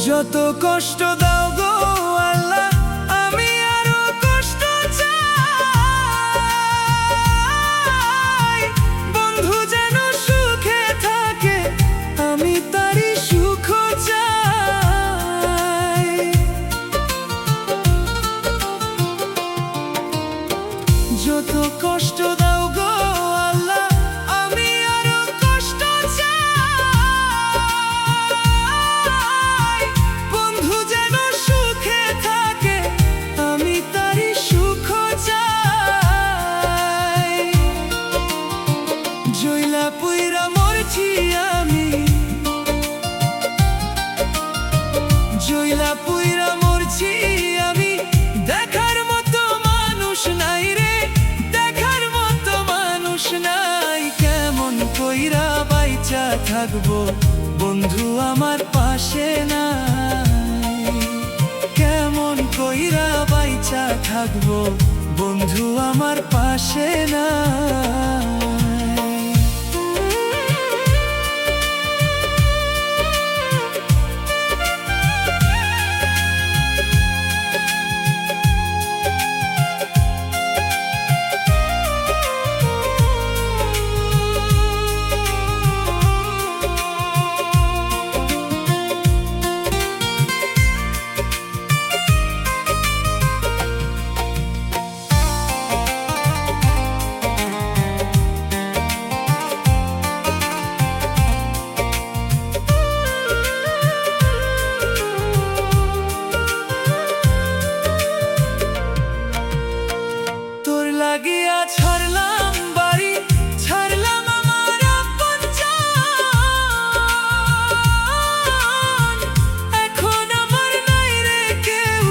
যত কষ্ট দাও গো আল্লাহ, আমি আরো কষ্ট চাই। বন্ধু যেন সুখে থাকে, আমি তারই সুখ চাই। যত কষ্ট দাও গো আল্লাহ, আমি আরো কষ্ট চাই। বন্ধু যেন সুখে থাকে, আমি তারই সুখ চাই। জইলা পুইরা মরছি আমি, জইলা পুইরা মরছি আমি। দেখার মতো মানুষ নাই রে, দেখার মতো মানুষ নাই। কেমন কইরা বাইচা থাকবো, বন্ধু আমার পাশে নাই। কেমন কইরা বাইচা থাকবো, বন্ধু আমার পাশে নাই। লাগিয়া ছাড়লাম বাড়ি, ছাড়লাম আমার আপনজন। এখন আমার নাই রে কেউ,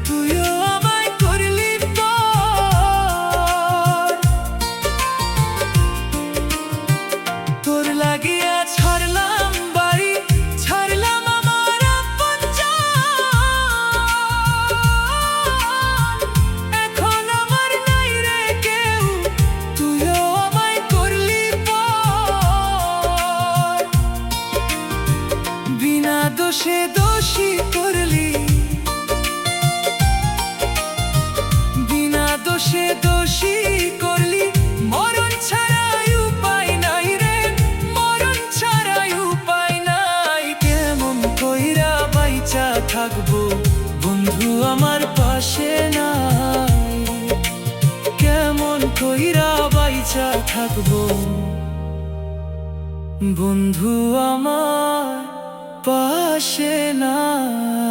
তুইও আমায় করলি পর। তোর লাগিয়া ছাড়লাম বাড়ি, ছাড়লাম আমার আপনজন। এখন আমার নাই রে কেউ, তুইও আমায় করলি পর। বিনা দোষে দোষী করলি, বিনা দোষে দোষী করলি। মরণ ছাড়াই উপায় নাই রে, মরণ ছাড়াই উপায় নাই। কেমন কইরা বাইচা থাকবো, বন্ধু আমার পাশে নাই। কেমন কইরা বাইচা থাকবো, বন্ধু আমার পাশে নাই।